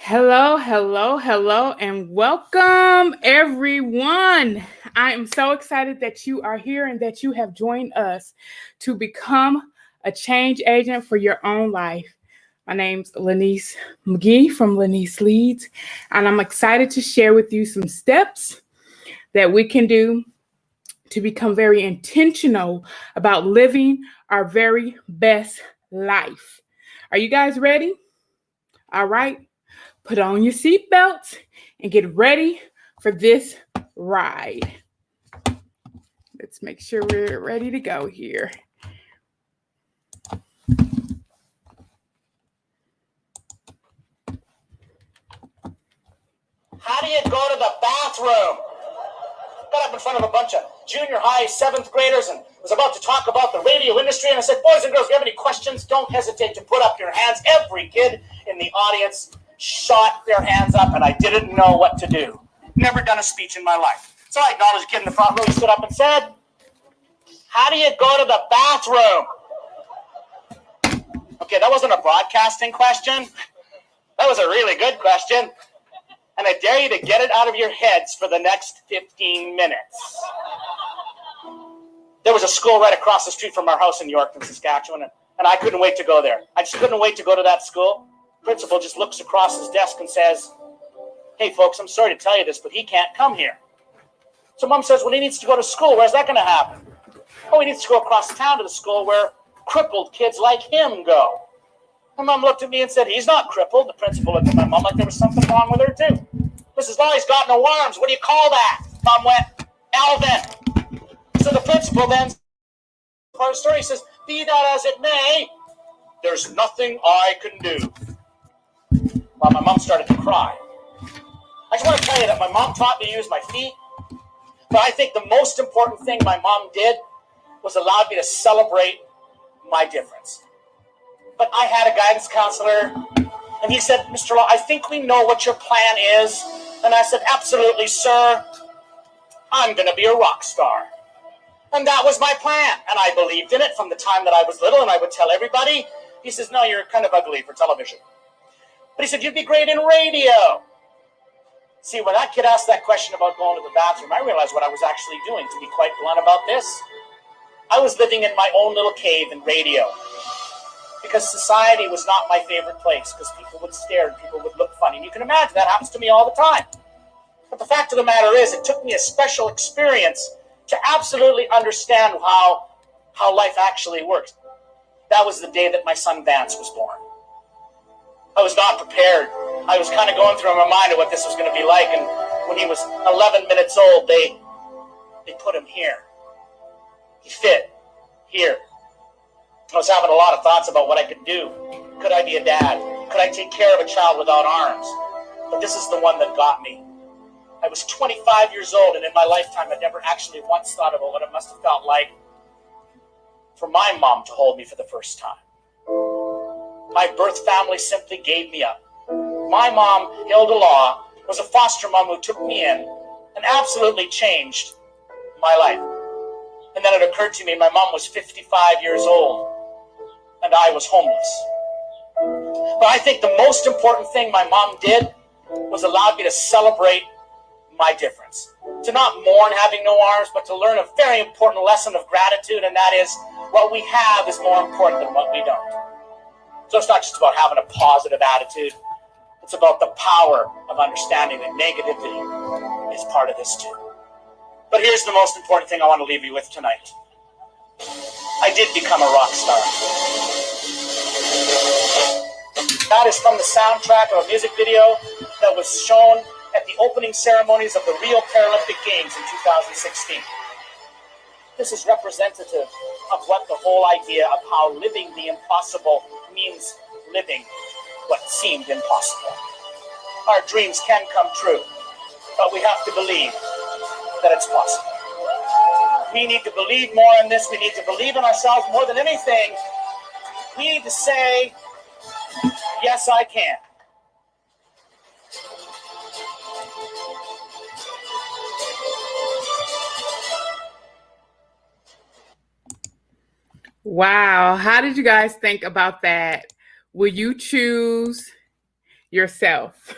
Hello, hello, hello, and welcome everyone. I am so excited that you are here and that you have joined us to become a change agent for your own life. My name's Laneice McGee from Laneice Leads, and I'm excited to share with you some steps that we can do to become very intentional about living our very best life. Are you guys ready? All right. Put on your seatbelts and get ready for this ride. Let's make sure we're ready to go here. How do you go to the bathroom? Got up in front of a bunch of junior high 7th graders and was about to talk about the radio industry, and I said, boys and girls, if you have any questions, don't hesitate to put up your hands. Every kid in the audience shot their hands up, and I didn't know what to do. Never done a speech in my life. So I acknowledged a kid in the front row. He stood up and said, how do you go to the bathroom? Okay, that wasn't a broadcasting question. That was a really good question. And I dare you to get it out of your heads for the next 15 minutes. There was a school right across the street from our house in Yorkton, Saskatchewan, and I couldn't wait to go there. I just couldn't wait to go to that school. Principal just looks across his desk and says, hey, folks, I'm sorry to tell you this, but he can't come here. So Mom says, well, he needs to go to school. Where's that going to happen? Oh, he needs to go across town to the school where crippled kids like him go. My mom looked at me and said, he's not crippled. The principal looked at my mom like there was something wrong with her, too. Mrs. Lawley's got no arms. What do you call that? Mom went, Alvin. So the principal then, part of the story, says, be that as it may, there's nothing I can do. Well, my mom started to cry. I just want to tell you that my mom taught me to use my feet, but I think the most important thing my mom did was allowed me to celebrate my difference. But I had a guidance counselor, and he said, Mr. Law, I think we know what your plan is. And I said, absolutely, sir. I'm going to be a rock star. And that was my plan. And I believed in it from the time that I was little, and I would tell everybody. He says, no, you're kind of ugly for television. But he said, you'd be great in radio. See, when that kid asked that question about going to the bathroom, I realized what I was actually doing. To be quite blunt about this, I was living in my own little cave in radio. Because society was not my favorite place, because people would stare and people would look funny. And you can imagine that happens to me all the time. But the fact of the matter is, it took me a special experience to absolutely understand how life actually works. That was the day that my son Vance was born. I was not prepared. I was kind of going through my mind of what this was going to be like. And when he was 11 minutes old, they put him here. He fit here. I was having a lot of thoughts about what I could do. Could I be a dad? Could I take care of a child without arms? But this is the one that got me. I was 25 years old, and in my lifetime, I never actually once thought about what it must have felt like for my mom to hold me for the first time. My birth family simply gave me up. My mom, Hilda Law, was a foster mom who took me in and absolutely changed my life. And then it occurred to me my mom was 55 years old. And I was homeless. But I think the most important thing my mom did was allow me to celebrate my difference. To not mourn having no arms, but to learn a very important lesson of gratitude, and that is what we have is more important than what we don't. So it's not just about having a positive attitude. It's about the power of understanding that negativity is part of this too. But here's the most important thing I want to leave you with tonight. I did become a rock star. That is from the soundtrack of a music video that was shown at the opening ceremonies of the Rio Paralympic Games in 2016. This is representative of what the whole idea of how living the impossible means living what seemed impossible. Our dreams can come true, but we have to believe that it's possible. We need to believe more in this. We need to believe in ourselves more than anything. We need to say, yes, I can. Wow. How did you guys think about that? Will you choose yourself?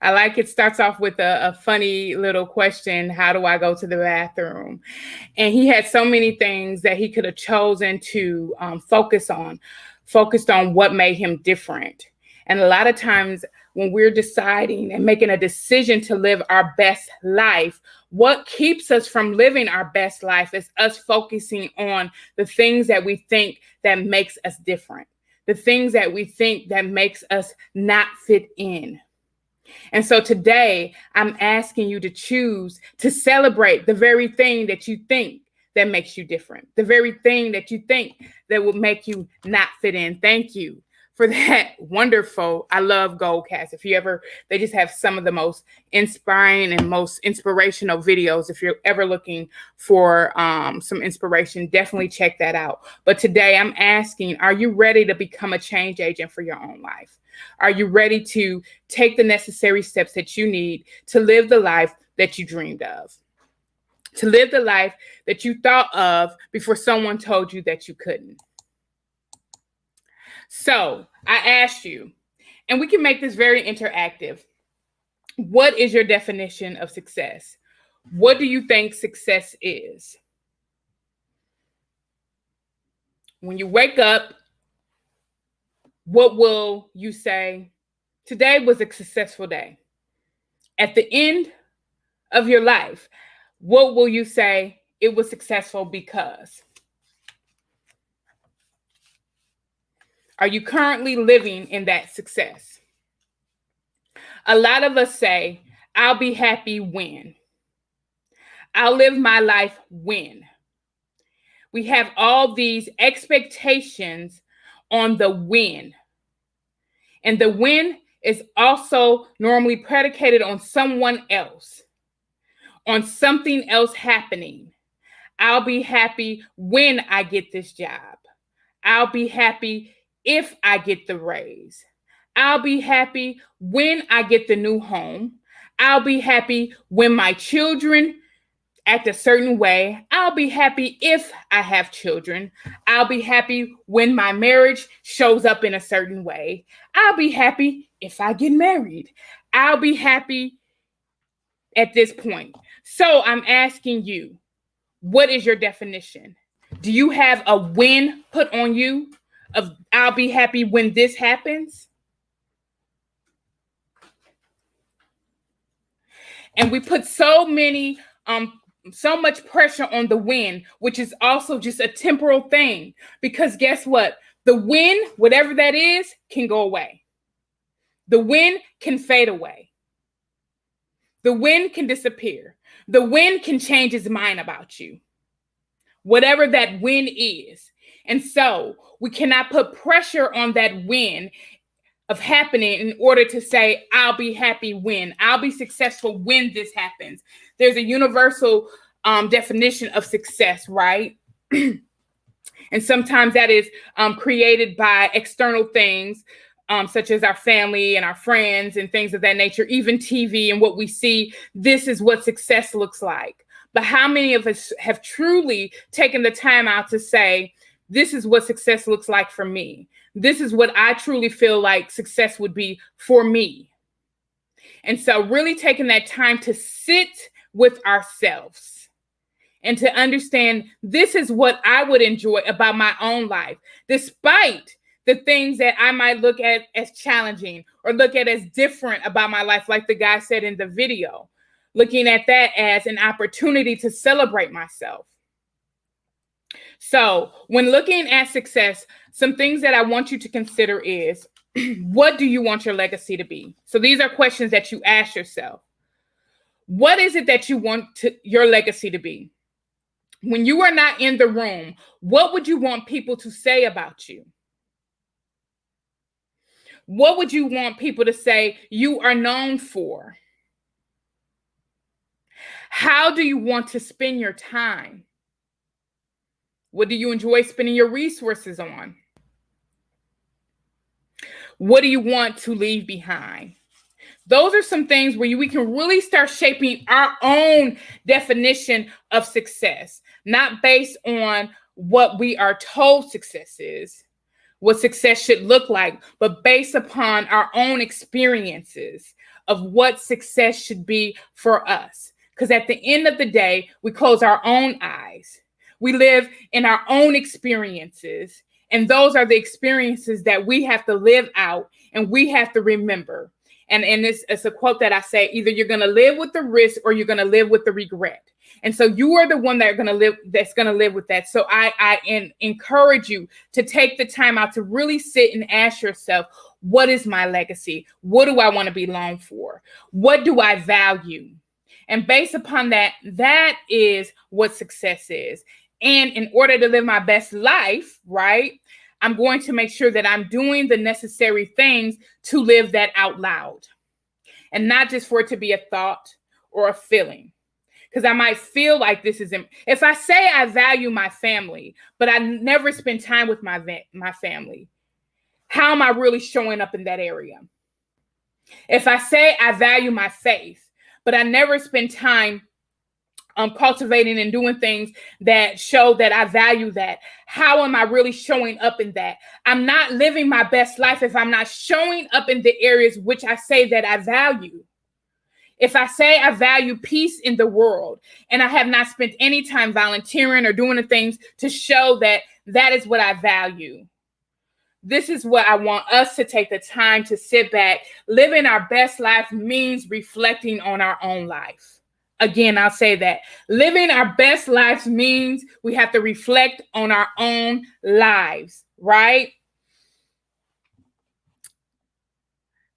I like it starts off with a funny little question. How do I go to the bathroom? And he had so many things that he could have chosen to focused on what made him different. And a lot of times when we're deciding and making a decision to live our best life, what keeps us from living our best life is us focusing on the things that we think that makes us different, the things that we think that makes us not fit in. And so today I'm asking you to choose to celebrate the very thing that you think that makes you different, the very thing that you think that will make you not fit in. Thank you for that wonderful. I love Goldcast. If you ever, they just have some of the most inspiring and most inspirational videos. If you're ever looking for some inspiration, definitely check that out. But today I'm asking, are you ready to become a change agent for your own life? Are you ready to take the necessary steps that you need to live the life that you dreamed of? To live the life that you thought of before someone told you that you couldn't. So I asked you, and we can make this very interactive. What is your definition of success? What do you think success is? When you wake up, what will you say? Today was a successful day. At the end of your life, what will you say? It was successful because? Are you currently living in that success? A lot of us say, I'll be happy when. I'll live my life when. We have all these expectations on the when. And the when is also normally predicated on someone else, on something else happening. I'll be happy when I get this job. I'll be happy if I get the raise. I'll be happy when I get the new home. I'll be happy when my children act a certain way. I'll be happy if I have children. I'll be happy when my marriage shows up in a certain way. I'll be happy if I get married. I'll be happy at this point. So I'm asking you, what is your definition? Do you have a when put on you of I'll be happy when this happens? And we put so much pressure on the when, which is also just a temporal thing. Because guess what? The when, whatever that is, can go away. The when can fade away. The when can disappear. The when can change his mind about you. Whatever that when is. And so we cannot put pressure on that when of happening in order to say, I'll be happy when, I'll be successful when this happens. There's a universal definition of success, right? And sometimes that is created by external things, such as our family and our friends and things of that nature, even TV and what we see. This is what success looks like. But how many of us have truly taken the time out to say, this is what success looks like for me. This is what I truly feel like success would be for me. And so really taking that time to sit with ourselves and to understand this is what I would enjoy about my own life, despite the things that I might look at as challenging or look at as different about my life, like the guy said in the video, looking at that as an opportunity to celebrate myself. So when looking at success, some things that I want you to consider is, what do you want your legacy to be? So these are questions that you ask yourself. What is it that you want your legacy to be? When you are not in the room, what would you want people to say about you? What would you want people to say you are known for? How do you want to spend your time? What do you enjoy spending your resources on? What do you want to leave behind? Those are some things where we can really start shaping our own definition of success, not based on what we are told success is, what success should look like, but based upon our own experiences of what success should be for us. Because at the end of the day, we close our own eyes. We live in our own experiences. And those are the experiences that we have to live out and we have to remember. And it's a quote that I say, either you're going to live with the risk or you're going to live with the regret. And so you are the one that's going to live with that. So I encourage you to take the time out to really sit and ask yourself, what is my legacy? What do I want to be known for? What do I value? And based upon that, that is what success is. And in order to live my best life, right, I'm going to make sure that I'm doing the necessary things to live that out loud. And not just for it to be a thought or a feeling. Because I might feel like this is, if I say I value my family, but I never spend time with my family, how am I really showing up in that area? If I say I value my faith, but I never spend time cultivating and doing things that show that I value that, how am I really showing up in that? I'm not living my best life if I'm not showing up in the areas which I say that I value. If I say I value peace in the world and I have not spent any time volunteering or doing the things to show that that is what I value, this is what I want us to take the time to sit back. Living our best life means reflecting on our own life. Again, I'll say that. Living our best lives means we have to reflect on our own lives, right?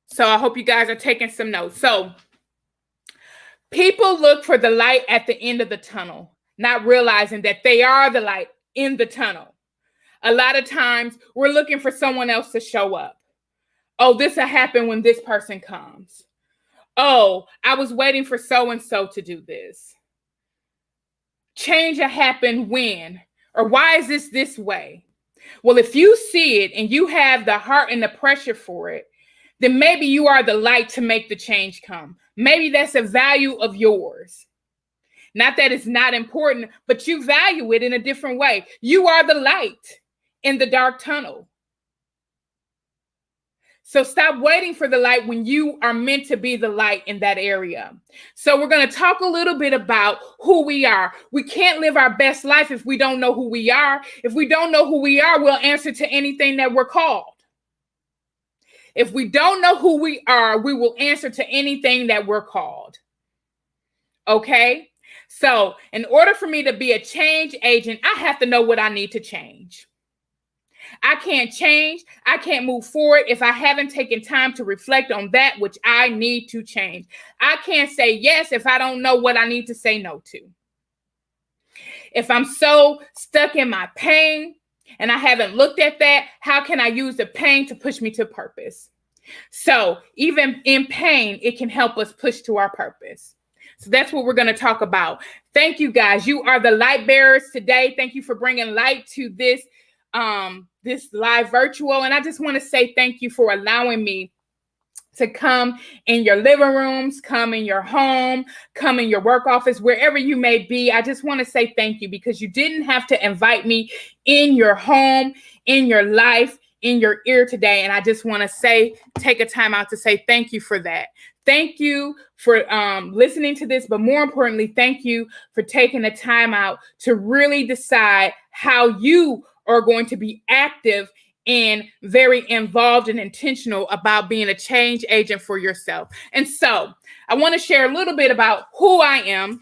So I hope you guys are taking some notes. So people look for the light at the end of the tunnel, not realizing that they are the light in the tunnel. A lot of times we're looking for someone else to show up. Oh, this will happen when this person comes. Oh, I was waiting for so-and-so to do this. Change will happen when, or why is this way? Well, if you see it and you have the heart and the pressure for it, then maybe you are the light to make the change come. Maybe that's a value of yours. Not that it's not important, but you value it in a different way. You are the light in the dark tunnel. So stop waiting for the light when you are meant to be the light in that area. So we're going to talk a little bit about who we are. We can't live our best life if we don't know who we are. If we don't know who we are, we'll answer to anything that we're called. If we don't know who we are, we will answer to anything that we're called. Okay? So in order for me to be a change agent, I have to know what I need to change. I can't change. I can't move forward if I haven't taken time to reflect on that which I need to change. I can't say yes if I don't know what I need to say no to. If I'm so stuck in my pain and I haven't looked at that, how can I use the pain to push me to purpose? So even in pain, it can help us push to our purpose. So that's what we're going to talk about. Thank you, guys. You are the light bearers today. Thank you for bringing light to this live virtual. And I just want to say thank you for allowing me to come in your living rooms, come in your home, come in your work office, wherever you may be. I just want to say thank you because you didn't have to invite me in your home, in your life, in your ear today. And I just want to say, take a time out to say thank you for that. Thank you for listening to this, but more importantly, thank you for taking the time out to really decide how you are going to be active and very involved and intentional about being a change agent for yourself. And so I want to share a little bit about who I am.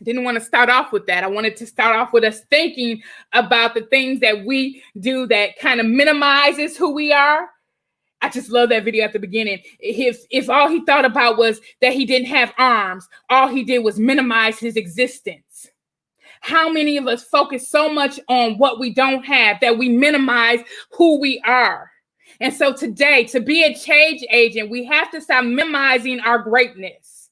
Didn't want to start off with that. I wanted to start off with us thinking about the things that we do that kind of minimizes who we are. I just love that video at the beginning. If all he thought about was that he didn't have arms, all he did was minimize his existence. How many of us focus so much on what we don't have that we minimize who we are? And so today, to be a change agent, we have to stop minimizing our greatness.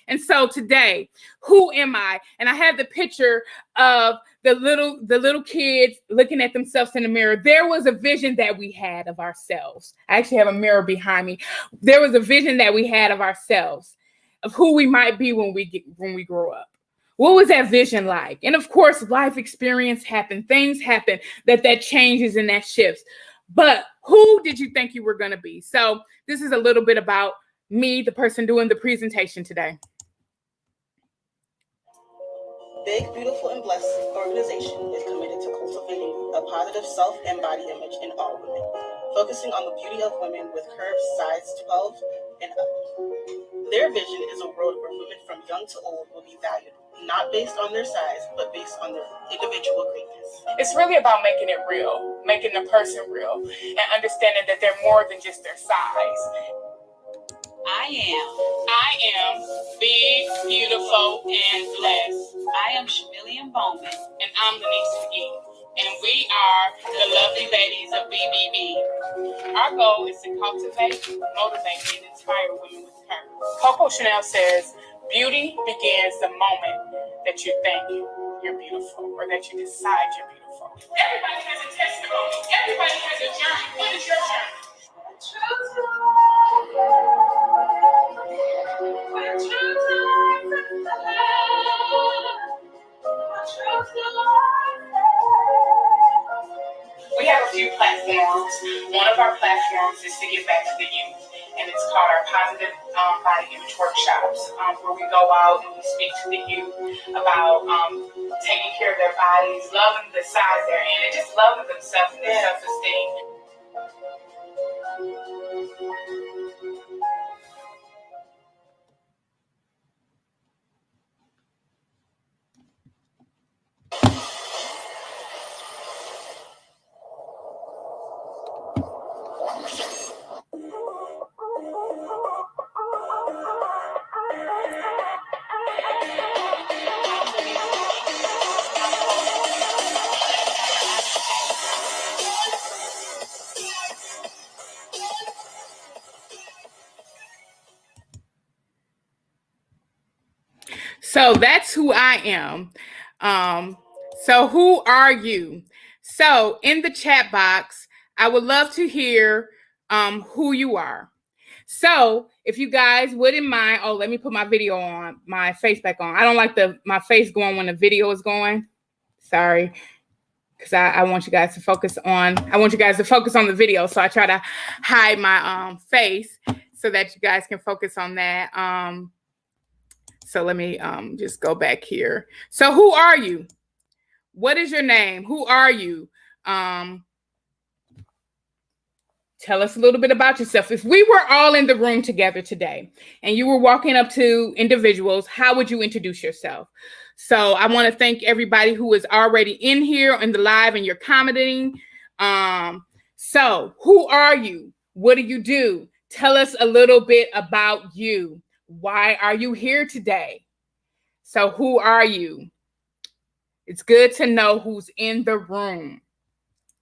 And so today, who am I? And I have the picture of the little kids looking at themselves in the mirror. There was a vision that we had of ourselves. I actually have a mirror behind me. There was a vision that we had of ourselves, of who we might be when we grow up. What was that vision like? And of course, life experience happened. Things happen that changes and that shifts. But who did you think you were going to be? So this is a little bit about me, the person doing the presentation today. Big, Beautiful, and Blessed organization is committed to cultivating a positive self and body image in all women, focusing on the beauty of women with curves size 12 and up. Their vision is a world where women from young to old will be valued, not based on their size, but based on their individual greatness. It's really about making it real, making the person real, and understanding that they're more than just their size. I am big, beautiful, and blessed. am Shamillian Bowman. And I'm Laneice. And we are the lovely ladies of BBB. Our goal is to cultivate, motivate, and inspire women with curves. Coco Chanel says, beauty begins the moment that you think you're beautiful or that you decide you're beautiful. Everybody has a testimony. Everybody has a journey. What is your journey? We have a few platforms. One of our platforms is to get back to the youth, and it's called our Positive Body Image Workshops, where we go out and we speak to the youth about taking care of their bodies, loving the size they're in, and just loving themselves and their self-esteem. So that's who I am. So who are you? So in the chat box, I would love to hear who you are. So if you guys wouldn't mind, let me put my video on, my face back on. I don't like my face going when the video is going. Sorry, because I want you guys to focus on, the video. So I try to hide my face so that you guys can focus on that. So let me just go back here. So who are you? What is your name? Who are you? Tell us a little bit about yourself. If we were all in the room together today and you were walking up to individuals, how would you introduce yourself? So I want to thank everybody who is already in here in the live and you're commenting. So who are you? What do you do? Tell us a little bit about you. Why are you here today? So who are you? It's good to know who's in the room,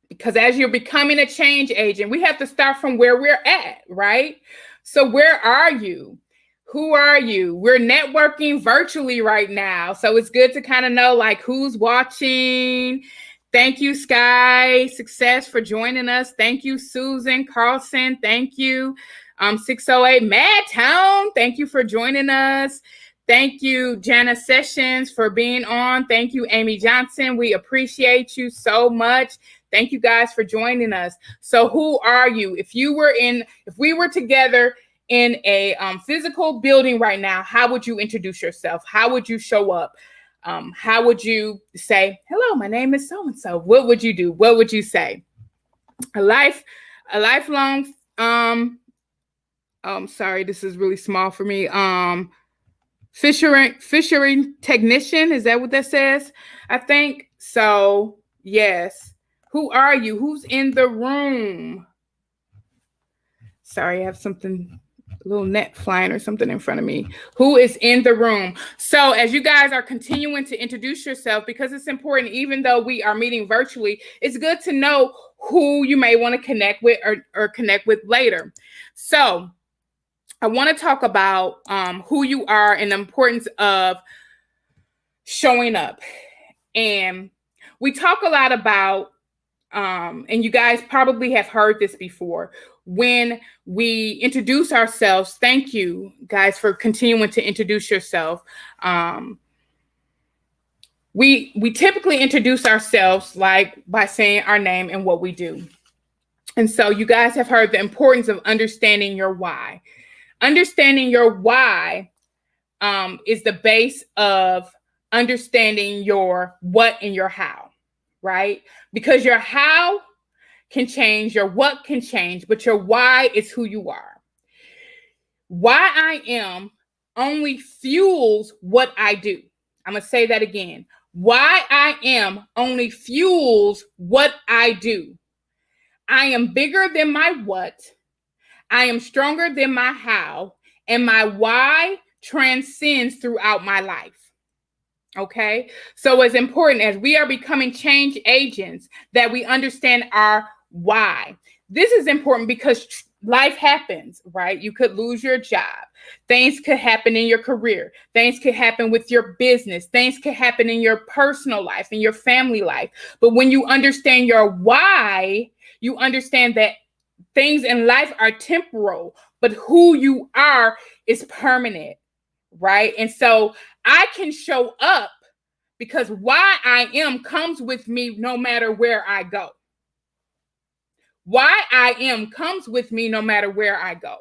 because as you're becoming a change agent, we have to start from where we're at, right? So where are you? Who are you? We're networking virtually right now. So it's good to kind of know like who's watching. Thank you, Sky Success, for joining us. Thank you, Susan Carlson. Thank you. 608 Mad Town, thank you for joining us. Thank you, Jana Sessions, for being on. Thank you, Amy Johnson. We appreciate you so much. Thank you guys for joining us. So who are you? If we were together in a physical building right now, how would you introduce yourself? How would you show up? How would you say, hello, my name is so-and-so? What would you do? What would you say? A lifelong, sorry, this is really small for me. Fishing technician, is that what that says? I think so. Yes. Who are you? Who's in the room? Sorry, I have something, a little net flying or something in front of me. Who is in the room? So as you guys are continuing to introduce yourself, because it's important, even though we are meeting virtually, it's good to know who you may want to connect with or connect with later. So I want to talk about who you are and the importance of showing up. And we talk a lot about, and you guys probably have heard this before, when we introduce ourselves. Thank you guys for continuing to introduce yourself. We typically introduce ourselves like by saying our name and what we do. And so you guys have heard the importance of understanding your why. Understanding your why is the base of understanding your what and your how, right? Because your how can change, your what can change, but your why is who you are. Why I am only fuels what I do. I'm going to say that again. Why I am only fuels what I do. I am bigger than my what. I am stronger than my how. And my why transcends throughout my life. Okay? So it's important as we are becoming change agents that we understand our why. This is important because life happens, right? You could lose your job. Things could happen in your career. Things could happen with your business. Things could happen in your personal life, in your family life. But when you understand your why, you understand that things in life are temporal, but who you are is permanent, right? And so I can show up because why I am comes with me no matter where I go. Why I am comes with me no matter where I go.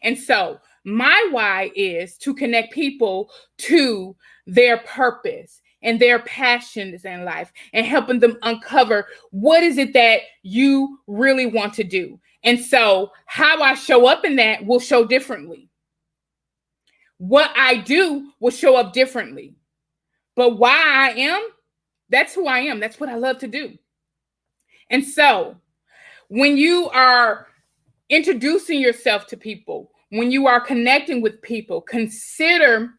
And so my why is to connect people to their purpose and their passions in life and helping them uncover what is it that you really want to do. And so how I show up in that will show differently. What I do will show up differently. But why I am, that's who I am. That's what I love to do. And so when you are introducing yourself to people, when you are connecting with people, consider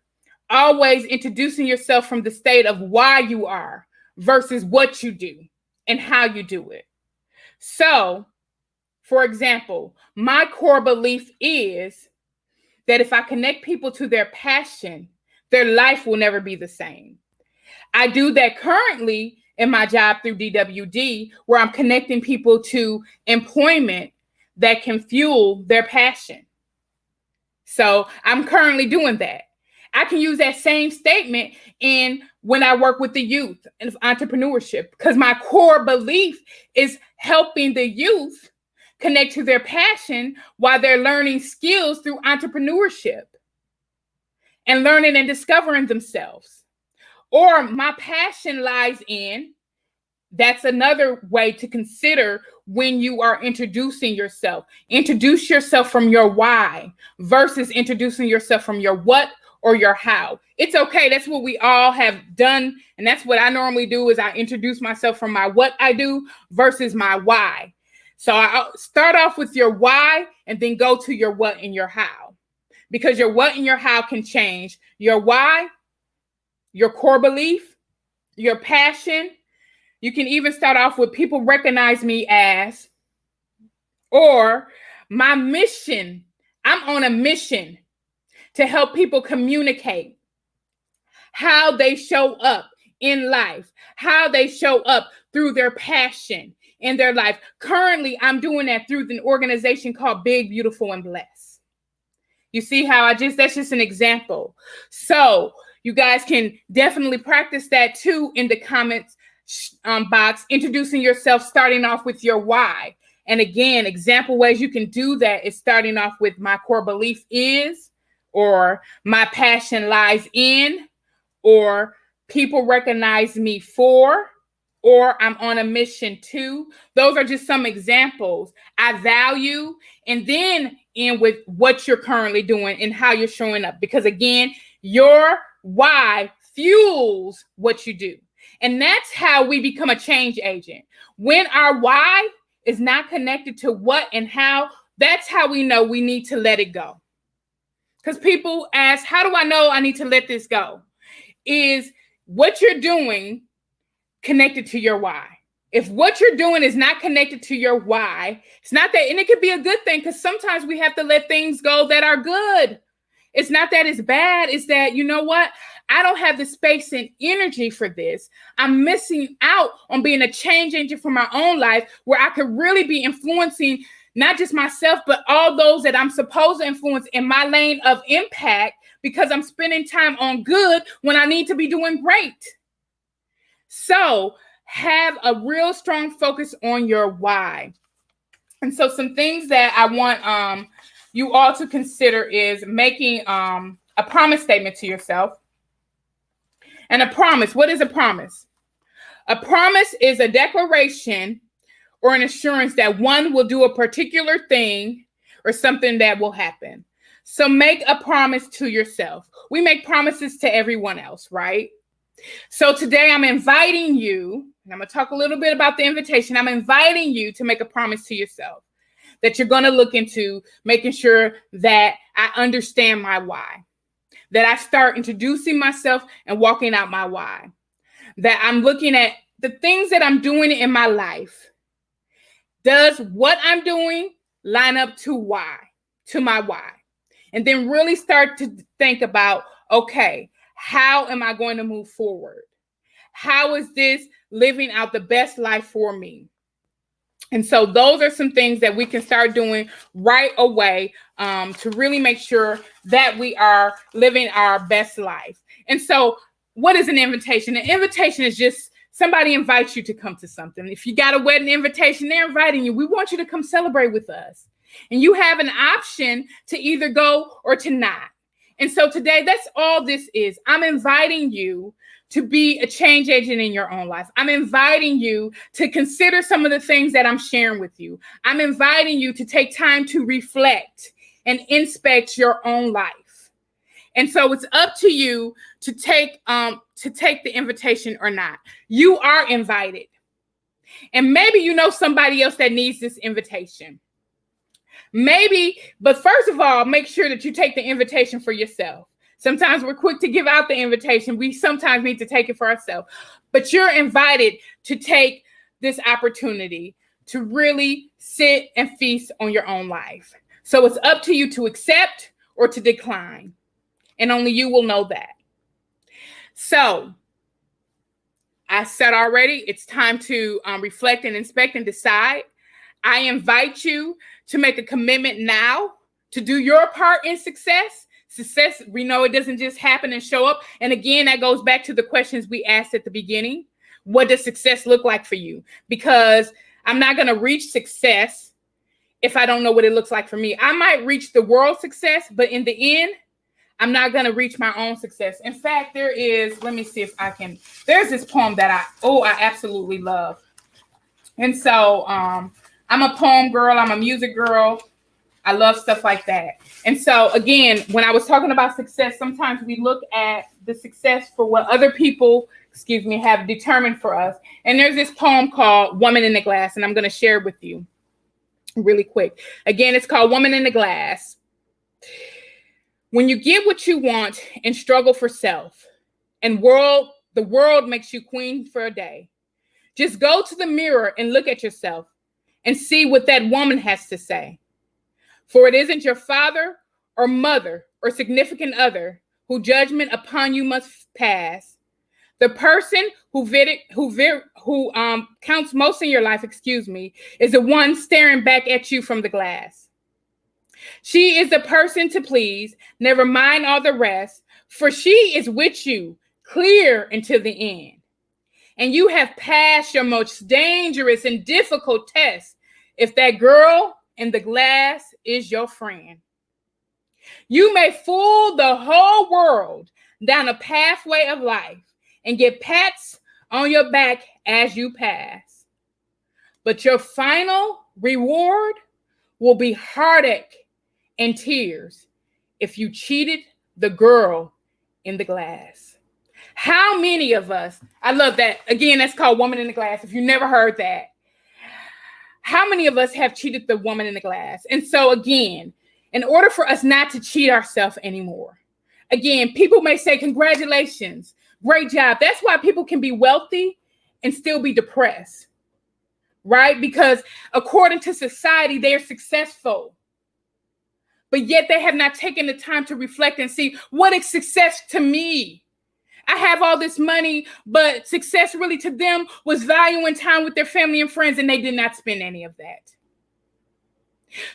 always introducing yourself from the state of why you are versus what you do and how you do it. So, for example, my core belief is that if I connect people to their passion, their life will never be the same. I do that currently in my job through DWD, where I'm connecting people to employment that can fuel their passion. So I'm currently doing that. I can use that same statement in when I work with the youth and entrepreneurship, because my core belief is helping the youth connect to their passion while they're learning skills through entrepreneurship and learning and discovering themselves. Or my passion lies in, that's another way to consider when you are introducing yourself. Introduce yourself from your why versus introducing yourself from your what or your how. It's okay. That's what we all have done. And that's what I normally do is I introduce myself from my what I do versus my why. So I start off with your why and then go to your what and your how. Because your what and your how can change. Your why, your core belief, your passion. You can even start off with people recognize me as, or my mission. I'm on a mission to help people communicate how they show up in life, how they show up through their passion in their life. Currently, I'm doing that through an organization called Big, Beautiful, and Blessed. You see how that's just an example. So you guys can definitely practice that too in the comments box, introducing yourself, starting off with your why. And again, example ways you can do that is starting off with my core belief is, or my passion lies in, or people recognize me for, or I'm on a mission to. Those are just some examples. I value, and then in with what you're currently doing and how you're showing up. Because again, your why fuels what you do. And that's how we become a change agent. When our why is not connected to what and how, that's how we know we need to let it go. Because people ask, how do I know I need to let this go? Is what you're doing connected to your why? If what you're doing is not connected to your why, it's not that, and it could be a good thing because sometimes we have to let things go that are good. It's not that it's bad. It's that, you know what? I don't have the space and energy for this. I'm missing out on being a change agent for my own life where I could really be influencing not just myself, but all those that I'm supposed to influence in my lane of impact because I'm spending time on good when I need to be doing great. So have a real strong focus on your why. And so some things that I want you all to consider is making a promise statement to yourself. And a promise, what is a promise? A promise is a declaration or an assurance that one will do a particular thing or something that will happen. So make a promise to yourself. We make promises to everyone else, right? So today I'm inviting you, and I'm going to talk a little bit about the invitation. I'm inviting you to make a promise to yourself that you're going to look into making sure that I understand my why, that I start introducing myself and walking out my why, that I'm looking at the things that I'm doing in my life. Does what I'm doing line up to why, to my why? And then really start to think about, okay, how am I going to move forward? How is this living out the best life for me? And so those are some things that we can start doing right away to really make sure that we are living our best life. And so what is an invitation? An invitation is just somebody invites you to come to something. If you got a wedding invitation, they're inviting you. We want you to come celebrate with us. And you have an option to either go or to not. And so today, that's all this is. I'm inviting you to be a change agent in your own life. I'm inviting you to consider some of the things that I'm sharing with you. I'm inviting you to take time to reflect and inspect your own life. And so it's up to you to take the invitation or not. You are invited. And maybe you know somebody else that needs this invitation. Maybe, but first of all, make sure that you take the invitation for yourself. Sometimes we're quick to give out the invitation. We sometimes need to take it for ourselves. But you're invited to take this opportunity to really sit and feast on your own life. So it's up to you to accept or to decline. And only you will know that. So I said already, it's time to reflect and inspect and decide. I invite you to make a commitment now to do your part in success. Success, we know it doesn't just happen and show up. And again, that goes back to the questions we asked at the beginning. What does success look like for you? Because I'm not going to reach success if I don't know what it looks like for me. I might reach the world's success, but in the end, I'm not going to reach my own success. In fact, there's this poem that I absolutely love. And so I'm a poem girl. I'm a music girl. I love stuff like that. And so again, when I was talking about success, sometimes we look at the success for what other people, have determined for us. And there's this poem called Woman in the Glass, and I'm going to share it with you really quick. Again, it's called Woman in the Glass. When you get what you want and struggle for self, and the world makes you queen for a day, just go to the mirror and look at yourself and see what that woman has to say. For it isn't your father or mother or significant other who judgment upon you must pass. The person who counts most in your life, is the one staring back at you from the glass. She is the person to please, never mind all the rest, for she is with you, clear until the end. And you have passed your most dangerous and difficult test if that girl in the glass is your friend. You may fool the whole world down a pathway of life and get pats on your back as you pass. But your final reward will be heartache and tears if you cheated the girl in the glass. How many of us, I love that. Again, that's called Woman in the Glass. If you never heard that, how many of us have cheated the woman in the glass? And so again, in order for us not to cheat ourselves anymore, again, people may say, congratulations, great job. That's why people can be wealthy and still be depressed, right? Because according to society, they are successful. But yet they have not taken the time to reflect and see, what is success to me? I have all this money, but success really to them was valuing time with their family and friends, and they did not spend any of that.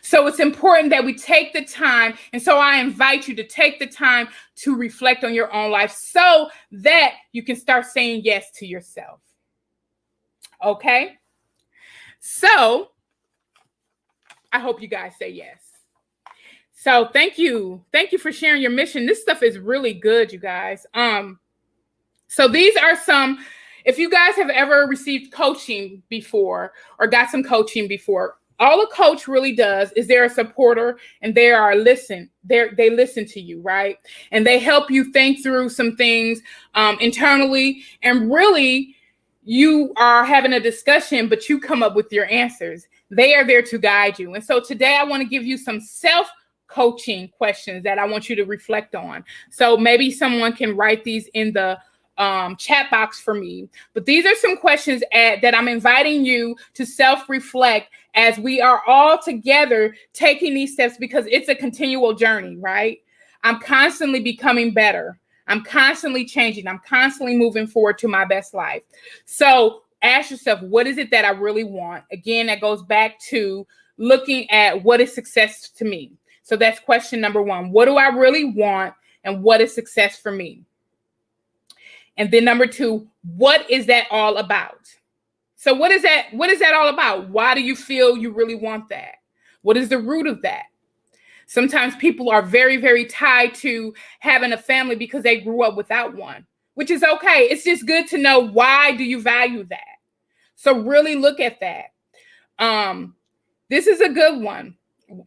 So it's important that we take the time. And so I invite you to take the time to reflect on your own life so that you can start saying yes to yourself. Okay? So I hope you guys say yes. So thank you. Thank you for sharing your mission. This stuff is really good, you guys. So these are some, if you guys have ever received coaching before or got some coaching before, all a coach really does is they're a supporter and they listen to you, right? And they help you think through some things internally, and really you are having a discussion, but you come up with your answers. They are there to guide you. And so today I want to give you some self-coaching questions that I want you to reflect on. So maybe someone can write these in the chat box for me. But these are some questions that I'm inviting you to self-reflect as we are all together taking these steps, because it's a continual journey, right? I'm constantly becoming better. I'm constantly changing. I'm constantly moving forward to my best life. So ask yourself, what is it that I really want? Again, that goes back to looking at what is success to me. So that's question number one. What do I really want? And what is success for me? And then number two, what is that all about? So what is that? What is that all about? Why do you feel you really want that? What is the root of that? Sometimes people are very, very tied to having a family because they grew up without one, which is okay. It's just good to know, why do you value that? So really look at that. This is a good one.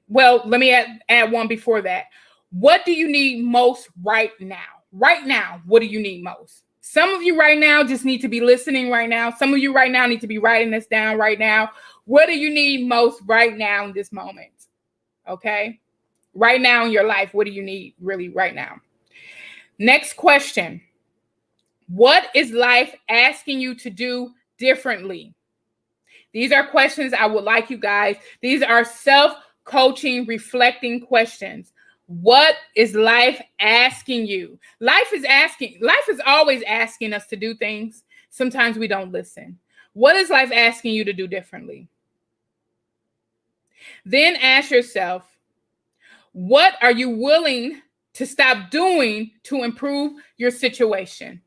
Well, let me add one before that. What do you need most right now? Right now, what do you need most? Some of you right now just need to be listening right now. Some of you right now need to be writing this down right now. What do you need most right now in this moment? Okay? Right now in your life, what do you need really right now? Next question. What is life asking you to do differently? These are questions I would like you guys. These are self-coaching, reflecting questions. What is life asking you? Life is always asking us to do things. Sometimes we don't listen. What is life asking you to do differently? Then ask yourself, what are you willing to stop doing to improve your situation?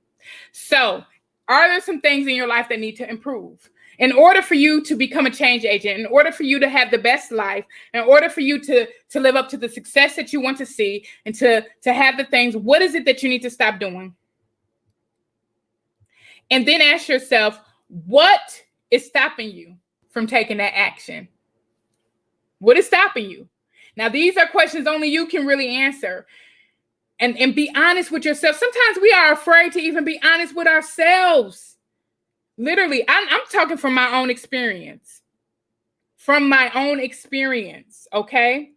So, are there some things in your life that need to improve? In order for you to become a change agent, in order for you to have the best life, in order for you to live up to the success that you want to see, and to have the things, what is it that you need to stop doing? And then ask yourself, what is stopping you from taking that action? What is stopping you? Now, these are questions only you can really answer. And be honest with yourself. Sometimes we are afraid to even be honest with ourselves. Literally, I'm talking from my own experience. From my own experience, okay?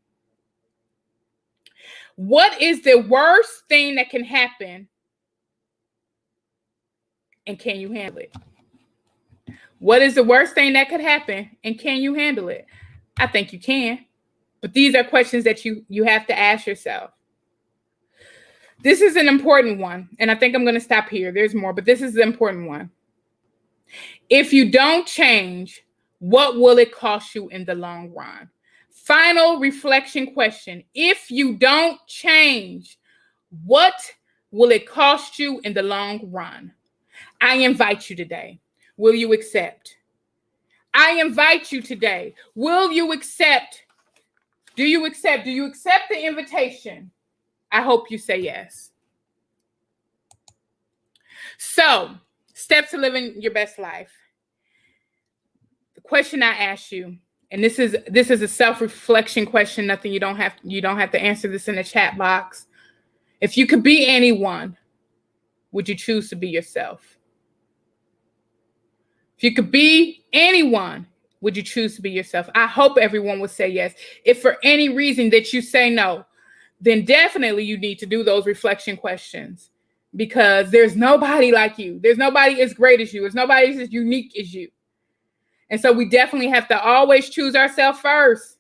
What is the worst thing that can happen? And can you handle it? What is the worst thing that could happen? And can you handle it? I think you can. But these are questions that you have to ask yourself. This is an important one. And I think I'm going to stop here. There's more, but this is the important one. If you don't change, what will it cost you in the long run? Final reflection question. If you don't change, what will it cost you in the long run? I invite you today. Will you accept? I invite you today. Will you accept? Do you accept? Do you accept the invitation? I hope you say yes. So, steps to living your best life. The question I asked you, and this is a self-reflection question. Nothing, you don't have to answer this in the chat box. If you could be anyone, would you choose to be yourself? If you could be anyone, would you choose to be yourself? I hope everyone would say yes. If for any reason that you say no, then definitely you need to do those reflection questions, because there's nobody like you. There's nobody as great as you. There's nobody as unique as you. And so we definitely have to always choose ourselves first.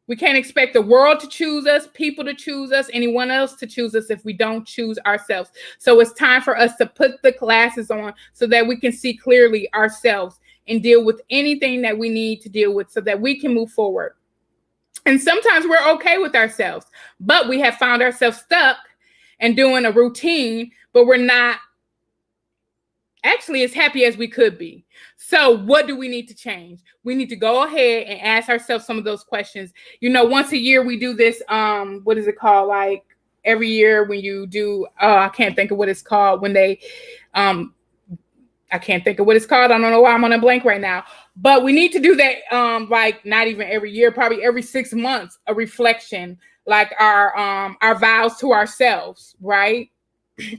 We can't expect the world to choose us, people to choose us, anyone else to choose us if we don't choose ourselves. So it's time for us to put the glasses on so that we can see clearly ourselves and deal with anything that we need to deal with so that we can move forward. And sometimes we're okay with ourselves, but we have found ourselves stuck and doing a routine, but we're not actually as happy as we could be. So what do we need to change? We need to go ahead and ask ourselves some of those questions. Once a year we do this, what is it called? Like every year when you do, I can't think of what it's called when they, I can't think of what it's called. I don't know why I'm on a blank right now, but we need to do that. Like not even every year, probably every 6 months, a reflection, like our vows to ourselves, right?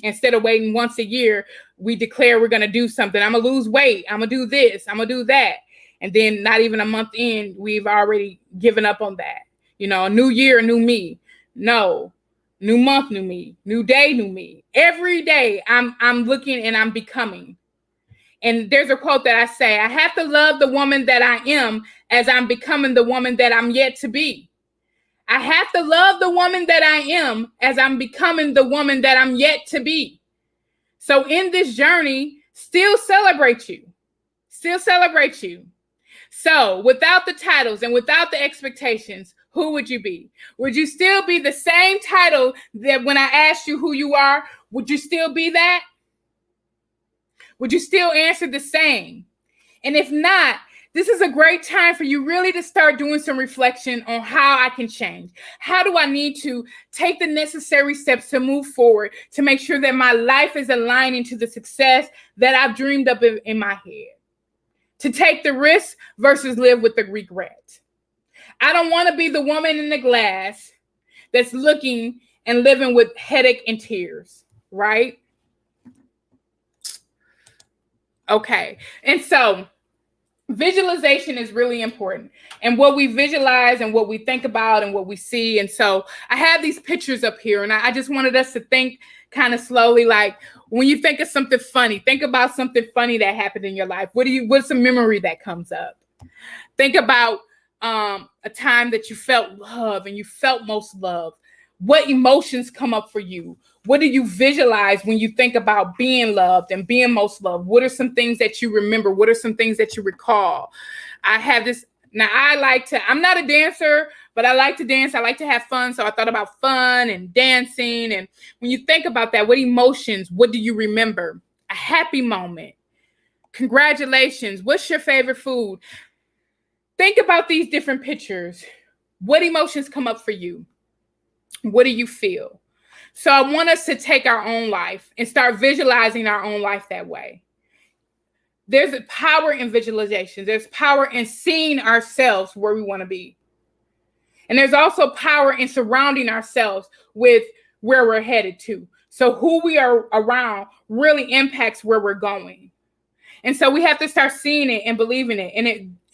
Instead of waiting once a year, we declare we're going to do something. I'm going to lose weight. I'm going to do this. I'm going to do that. And then not even a month in, we've already given up on that. A new year, a new me. No, new month, new me. New day, new me. Every day I'm looking and I'm becoming. And there's a quote that I say, I have to love the woman that I am as I'm becoming the woman that I'm yet to be. I have to love the woman that I am as I'm becoming the woman that I'm yet to be. So in this journey, still celebrate you. Still celebrate you. So without the titles and without the expectations, who would you be? Would you still be the same title that when I asked you who you are, would you still be that? Would you still answer the same? And if not, this is a great time for you really to start doing some reflection on how I can change. How do I need to take the necessary steps to move forward to make sure that my life is aligning to the success that I've dreamed up in my head? To take the risk versus live with the regret. I don't want to be the woman in the glass that's looking and living with headache and tears, right? Okay, and so visualization is really important, and what we visualize and what we think about and what we see. And so I have these pictures up here, and I just wanted us to think kind of slowly, like when you think of something funny, think about something funny that happened in your life. What's a memory that comes up? Think about a time that you felt love and you felt most love. What emotions come up for you? What do you visualize when you think about being loved and being most loved? What are some things that you remember? What are some things that you recall? I have this. Now, I'm not a dancer, but I like to dance. I like to have fun. So I thought about fun and dancing. And when you think about that, what emotions, what do you remember? A happy moment. Congratulations. What's your favorite food? Think about these different pictures. What emotions come up for you? What do you feel? So I want us to take our own life and start visualizing our own life that way. There's a power in visualization. There's power in seeing ourselves where we want to be. And there's also power in surrounding ourselves with where we're headed to. So who we are around really impacts where we're going. And so we have to start seeing it and believing it.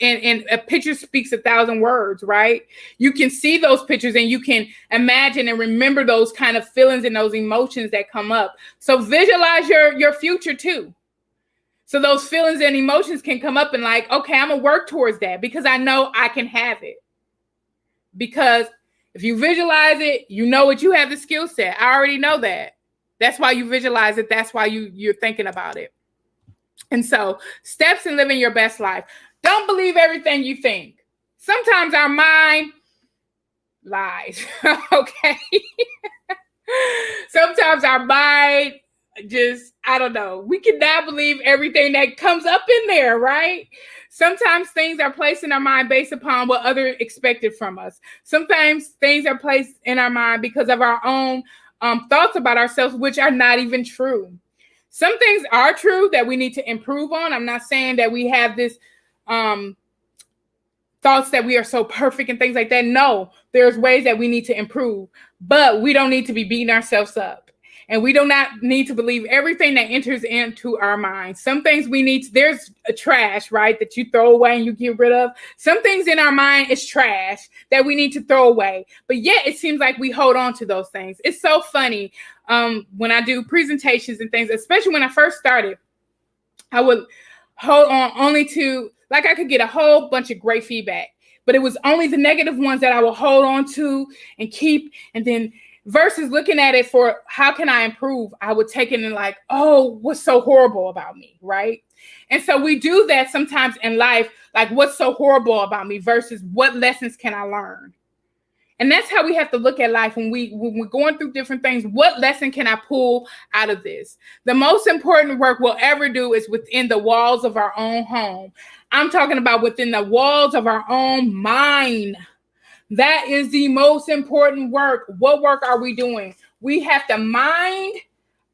And a picture speaks 1,000 words, right? You can see those pictures and you can imagine and remember those kind of feelings and those emotions that come up. So visualize your future too. So those feelings and emotions can come up and like, okay, I'm gonna work towards that because I know I can have it. Because if you visualize it, you know what, you have the skill set. I already know that. That's why you visualize it. That's why you're thinking about it. And so steps in living your best life. Don't believe everything you think. Sometimes our mind lies, okay? Sometimes our mind just, I don't know. We cannot believe everything that comes up in there, right? Sometimes things are placed in our mind based upon what others expected from us. Sometimes things are placed in our mind because of our own thoughts about ourselves, which are not even true. Some things are true that we need to improve on. I'm not saying that we have this thoughts that we are so perfect and things like that. No, there's ways that we need to improve, but we don't need to be beating ourselves up. And we do not need to believe everything that enters into our minds. Some things there's a trash, right, that you throw away and you get rid of. Some things in our mind is trash that we need to throw away. But yet it seems like we hold on to those things. It's so funny when I do presentations and things, especially when I first started, I would hold on only to, like I could get a whole bunch of great feedback, but it was only the negative ones that I would hold on to and keep, and then versus looking at it for how can I improve, I would take it and like, oh, what's so horrible about me, right? And so we do that sometimes in life, like what's so horrible about me versus what lessons can I learn? And that's how we have to look at life when we're going through different things. What lesson can I pull out of this? The most important work we'll ever do is within the walls of our own home. I'm talking about within the walls of our own mind. That is the most important work. What work are we doing? We have to mind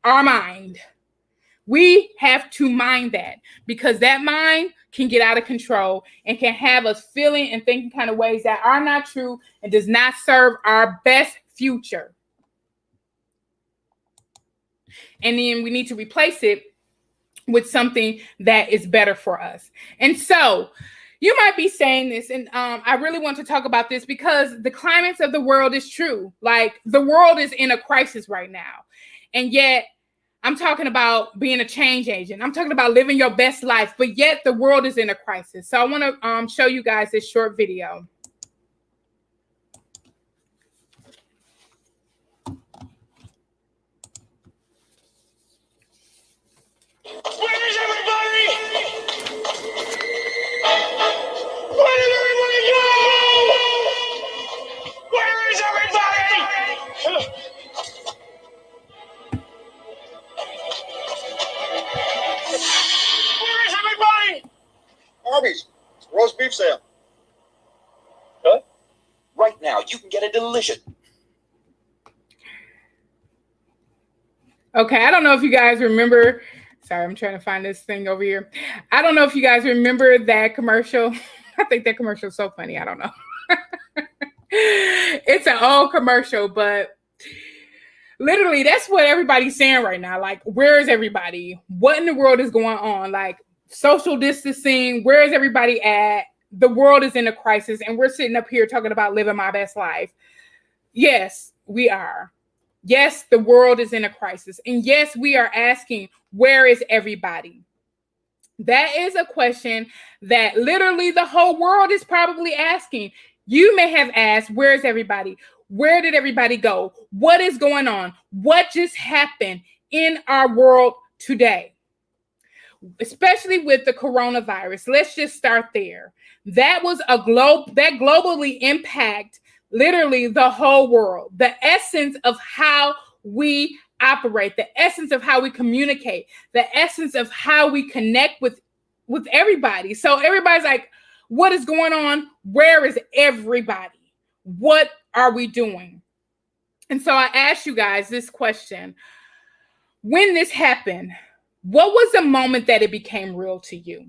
our mind. We have to mind that, because that mind can get out of control and can have us feeling and thinking kind of ways that are not true and does not serve our best future. And then we need to replace it with something that is better for us. And so you might be saying this, and I really want to talk about this because the climates of the world is true. Like, the world is in a crisis right now. And yet I'm talking about being a change agent. I'm talking about living your best life, but yet the world is in a crisis. So I want to show you guys this short video. Where is everybody? Where did everybody go? Where is everybody? Where is everybody? Arby's, roast beef sale. Good. Right now, you can get a delicious. Okay, I don't know if you guys remember. Sorry, I'm trying to find this thing over here. I don't know if you guys remember that commercial. I think that commercial is so funny. I don't know. It's an old commercial, but literally that's what everybody's saying right now. Like, where is everybody? What in the world is going on? Like, social distancing, where is everybody at? The world is in a crisis, and we're sitting up here talking about living my best life. Yes, we are. Yes, the world is in a crisis. And yes, we are asking, where is everybody? That is a question that literally the whole world is probably asking. You may have asked, where is everybody? Where did everybody go? What is going on? What just happened in our world today? Especially with the coronavirus. Let's just start there. That was that globally impact literally the whole world. The essence of how we operate, the essence of how we communicate, the essence of how we connect with everybody. So everybody's like, what is going on? Where is everybody? What are we doing? And so I asked you guys this question. When this happened, what was the moment that it became real to you?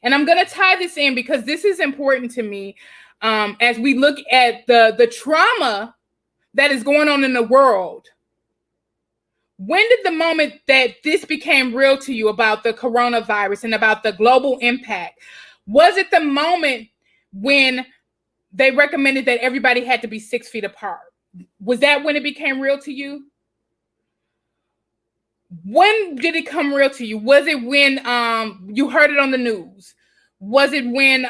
And I'm going to tie this in because this is important to me as we look at the trauma that is going on in the world. When did the moment that this became real to you about the coronavirus and about the global impact? Was it the moment when they recommended that everybody had to be 6 feet apart? Was that when it became real to you? When did it come real to you? Was it when you heard it on the news? Was it when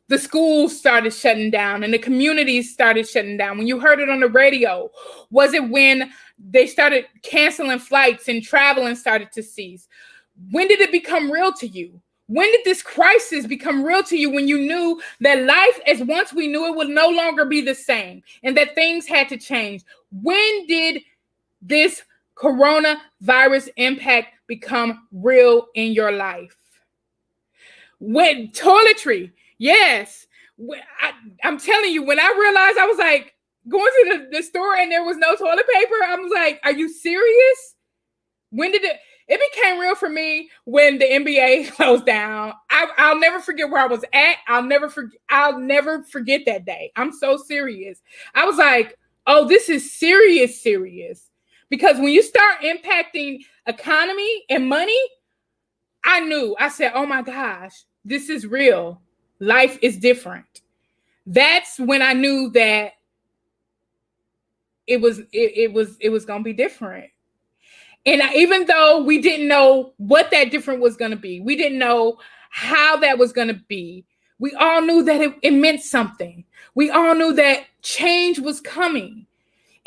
the schools started shutting down and the communities started shutting down? When you heard it on the radio? Was it when they started canceling flights and traveling started to cease? When did it become real to you? When did this crisis become real to you, when you knew that life as once we knew it would no longer be the same and that things had to change? When did this coronavirus impact become real in your life? When toiletry, yes. I'm telling you, when I realized, I was like going to the store and there was no toilet paper, I was like, are you serious? When did it became real for me when the NBA closed down. I'll never forget where I was at. I'll never forget that day. I'm so serious. I was like, oh, this is serious. Because when you start impacting economy and money, I said, oh my gosh, this is real. Life is different. That's when I knew that it was going to be different. And even though we didn't know what that different was going to be, we didn't know how that was going to be, we all knew that it meant something. We all knew that change was coming.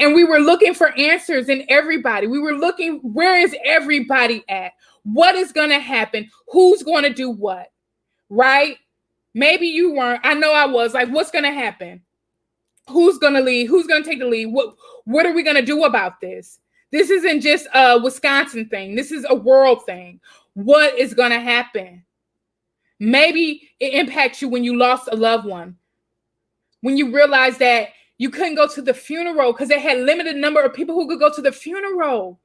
And we were looking for answers in everybody. We were looking, where is everybody at? What is going to happen? Who's going to do what? Right? Maybe you weren't. I know I was like, what's going to happen? Who's going to lead? Who's going to take the lead? What are we going to do about this? This isn't just a Wisconsin thing. This is a world thing. What is going to happen? Maybe it impacts you when you lost a loved one. When you realize that you couldn't go to the funeral because they had limited number of people who could go to the funeral.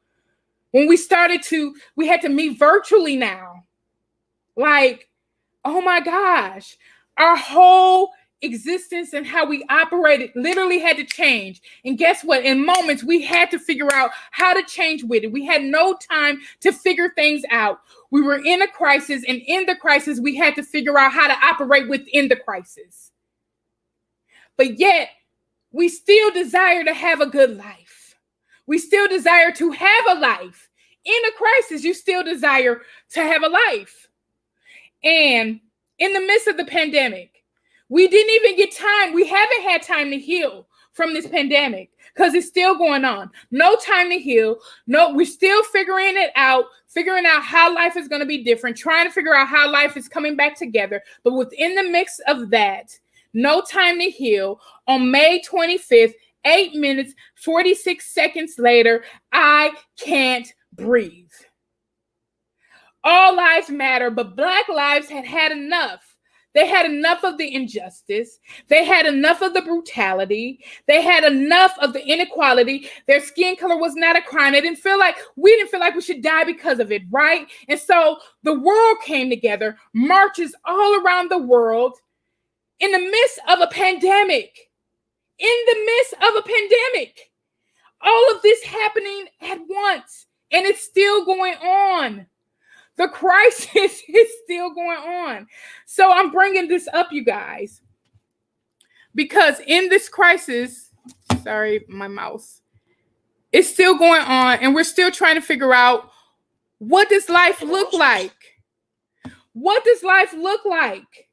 When we had to meet virtually now. Like, oh my gosh, our whole existence and how we operated literally had to change. And guess what? In moments, we had to figure out how to change with it. We had no time to figure things out. We were in a crisis, and in the crisis, we had to figure out how to operate within the crisis. But yet, we still desire to have a good life. We still desire to have a life. In a crisis, you still desire to have a life. And in the midst of the pandemic, we didn't even get time. We haven't had time to heal from this pandemic because it's still going on. No time to heal. No, we're still figuring out how life is going to be different, trying to figure out how life is coming back together. But within the mix of that, no time to heal. On May 25th, 8 minutes, 46 seconds later, I can't breathe. All lives matter, but Black lives had enough. They had enough of the injustice. They had enough of the brutality. They had enough of the inequality. Their skin color was not a crime. We didn't feel like we should die because of it, right? And so the world came together, marches all around the world in the midst of a pandemic. In the midst of a pandemic. All of this happening at once, and it's still going on. The crisis is still going on. So I'm bringing this up, you guys, because in this crisis, sorry, my mouse, it's still going on, and we're still trying to figure out, what does life look like? What does life look like?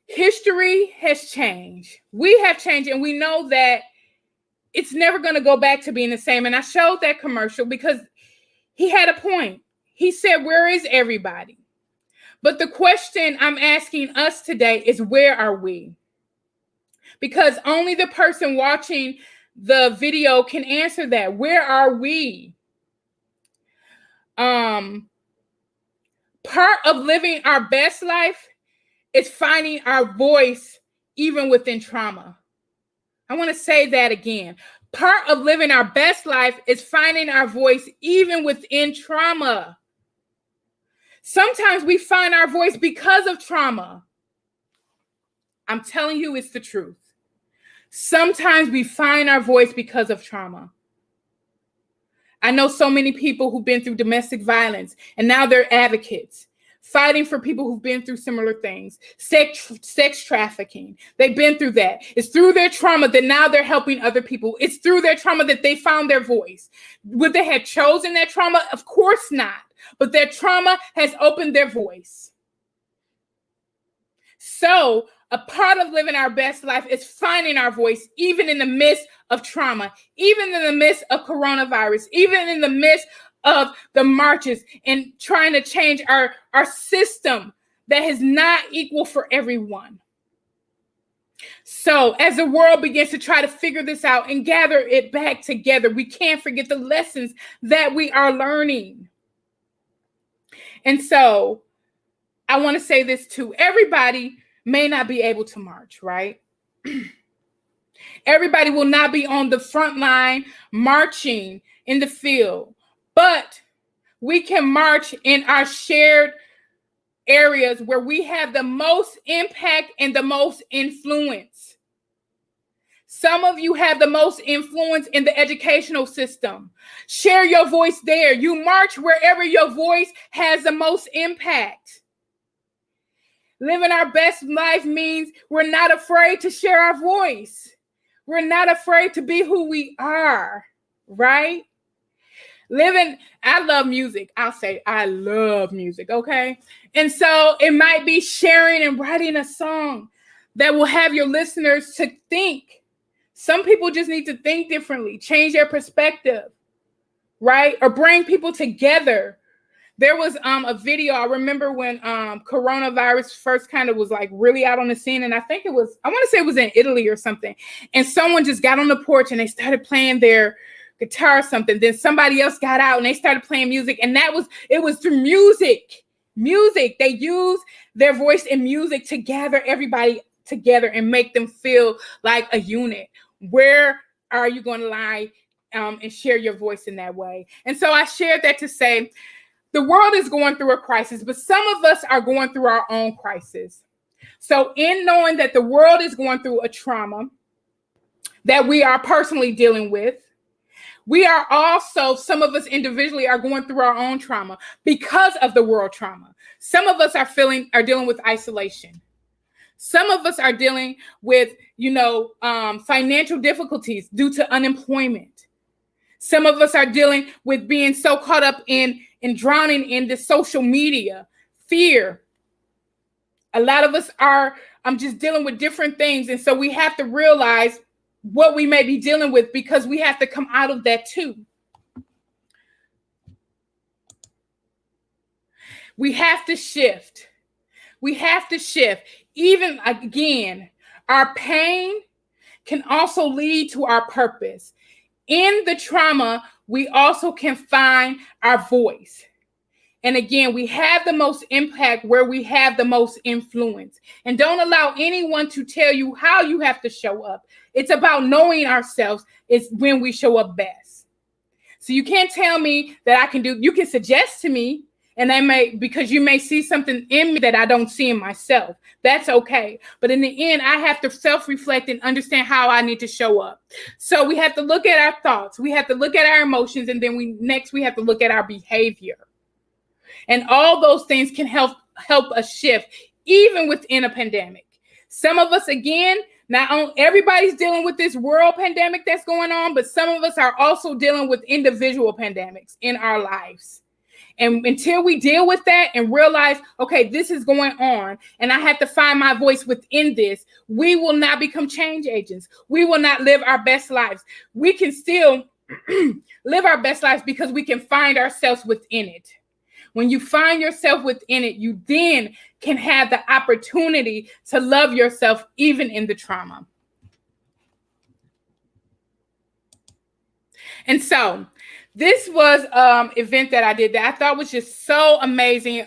History has changed. We have changed, and we know that it's never going to go back to being the same. And I showed that commercial because he had a point. He said, where is everybody? But the question I'm asking us today is, where are we? Because only the person watching the video can answer that. Where are we? Part of living our best life is finding our voice even within trauma. I want to say that again. Part of living our best life is finding our voice even within trauma. Sometimes we find our voice because of trauma. I'm telling you, it's the truth. Sometimes we find our voice because of trauma. I know so many people who've been through domestic violence, and now they're advocates, fighting for people who've been through similar things, sex trafficking. They've been through that. It's through their trauma that now they're helping other people. It's through their trauma that they found their voice. Would they have chosen that trauma? Of course not. But their trauma has opened their voice. So a part of living our best life is finding our voice, even in the midst of trauma, even in the midst of coronavirus, even in the midst of the marches, and trying to change our system that is not equal for everyone. So as the world begins to try to figure this out and gather it back together, we can't forget the lessons that we are learning. And so I want to say this too. Everybody may not be able to march, right? Everybody will not be on the front line marching in the field, but we can march in our shared areas where we have the most impact and the most influence. Some of you have the most influence in the educational system. Share your voice there. You march wherever your voice has the most impact. Living our best life means we're not afraid to share our voice. We're not afraid to be who we are, right? I love music. I'll say I love music, okay? And so it might be sharing and writing a song that will have your listeners to think. Some people just need to think differently, change their perspective, right? Or bring people together There was a video. I remember when coronavirus first kind of was like really out on the scene, and I think I want to say it was in Italy or something. And someone just got on the porch and they started playing their guitar or something. Then somebody else got out and they started playing music, and it was through music. Music. They use their voice and music to gather everybody together and make them feel like a unit. Where are you going to lie and share your voice in that way? And so I shared that to say, the world is going through a crisis, but some of us are going through our own crisis. So in knowing that the world is going through a trauma that we are personally dealing with, we are also, some of us individually are going through our own trauma because of the world trauma. Some of us are dealing with isolation. Some of us are dealing with, financial difficulties due to unemployment. Some of us are dealing with being so caught up in drowning in the social media, fear. A lot of us are just dealing with different things. And so we have to realize what we may be dealing with, because we have to come out of that too. We have to shift. We have to shift. Even again, our pain can also lead to our purpose. In the trauma, we also can find our voice. And again, we have the most impact where we have the most influence. And don't allow anyone to tell you how you have to show up. It's about knowing ourselves. It's when we show up best. So you can't tell me that I can do, you can suggest to me, and because you may see something in me that I don't see in myself. That's okay. But in the end, I have to self-reflect and understand how I need to show up. So we have to look at our thoughts. We have to look at our emotions. And then we have to look at our behavior. And all those things can help us shift, even within a pandemic. Some of us, again, everybody's dealing with this world pandemic that's going on, but some of us are also dealing with individual pandemics in our lives. And until we deal with that and realize, okay, this is going on, and I have to find my voice within this, we will not become change agents. We will not live our best lives. We can still live our best lives because we can find ourselves within it. When you find yourself within it, you then can have the opportunity to love yourself even in the trauma. And so this was an event that I did that I thought was just so amazing.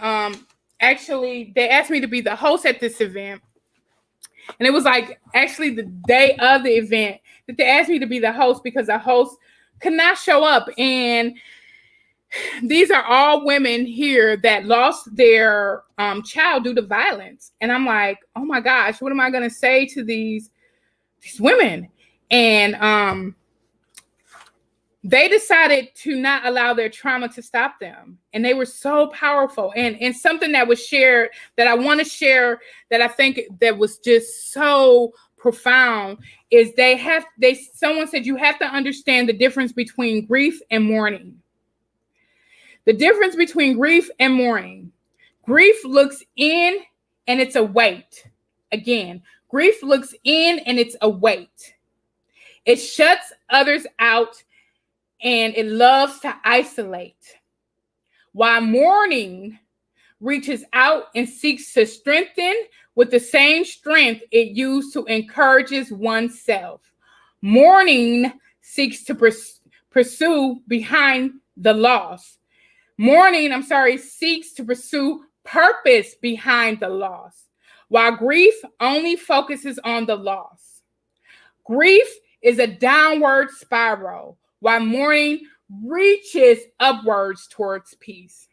Actually, they asked me to be the host at this event. And it was like actually the day of the event that they asked me to be the host because the host could not show up. And these are all women here that lost their child due to violence. And I'm like, oh my gosh, what am I going to say to these women? And they decided to not allow their trauma to stop them. And they were so powerful. And something that was shared that I want to share that I think that was just so profound is someone said, you have to understand the difference between grief and mourning. The difference between grief and mourning. Grief looks in and it's a weight. Again, grief looks in and it's a weight. It shuts others out and it loves to isolate. While mourning reaches out and seeks to strengthen with the same strength it used to encourage oneself. Mourning seeks to pursue behind the loss. Mourning, seeks to pursue purpose behind the loss, while grief only focuses on the loss. Grief is a downward spiral, while mourning reaches upwards towards peace.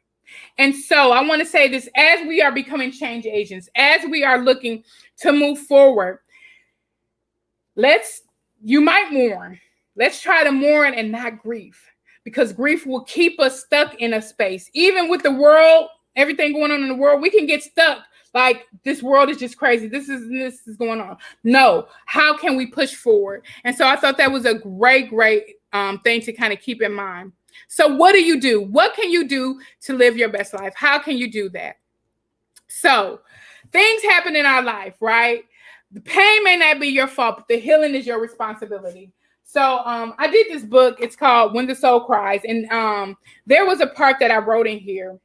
And so I want to say this, as we are becoming change agents, as we are looking to move forward, you might mourn. Let's try to mourn and not grieve. Because grief will keep us stuck in a space. Even with the world, everything going on in the world, we can get stuck. Like, this world is just crazy. This is going on. No, how can we push forward? And so I thought that was a great thing to kind of keep in mind. So what do you do? What can you do to live your best life? How can you do that? So things happen in our life, right? The pain may not be your fault, but the healing is your responsibility. So I did this book. It's called When the Soul Cries. And there was a part that I wrote in here.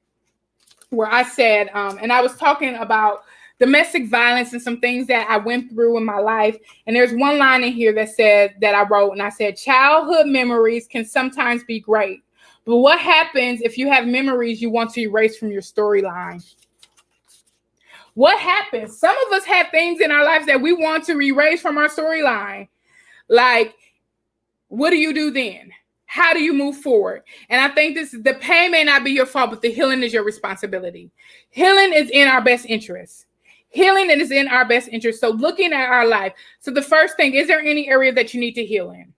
where I said, and I was talking about domestic violence and some things that I went through in my life. And there's one line in here that said, that I wrote, and I said, childhood memories can sometimes be great. But what happens if you have memories you want to erase from your storyline? What happens? Some of us have things in our lives that we want to erase from our storyline. Like, what do you do then? How do you move forward? And I think the pain may not be your fault, but the healing is your responsibility. Healing is in our best interest. Healing is in our best interest. So looking at our life. So the first thing, is there any area that you need to heal in?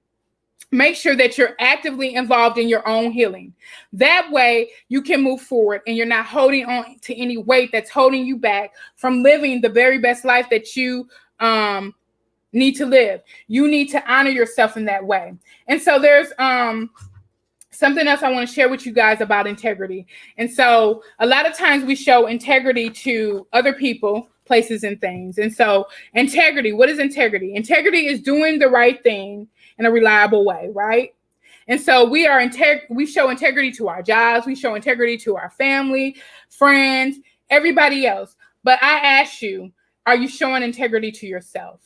Make sure that you're actively involved in your own healing. That way you can move forward and you're not holding on to any weight that's holding you back from living the very best life that you need to live. You need to honor yourself in that way. And so there's something else I want to share with you guys about integrity. And so a lot of times we show integrity to other people, places, and things. And so integrity, what is integrity? Integrity is doing the right thing in a reliable way, right? And so we show integrity to our jobs, we show integrity to our family, friends, everybody else. But I ask you, are you showing integrity to yourself?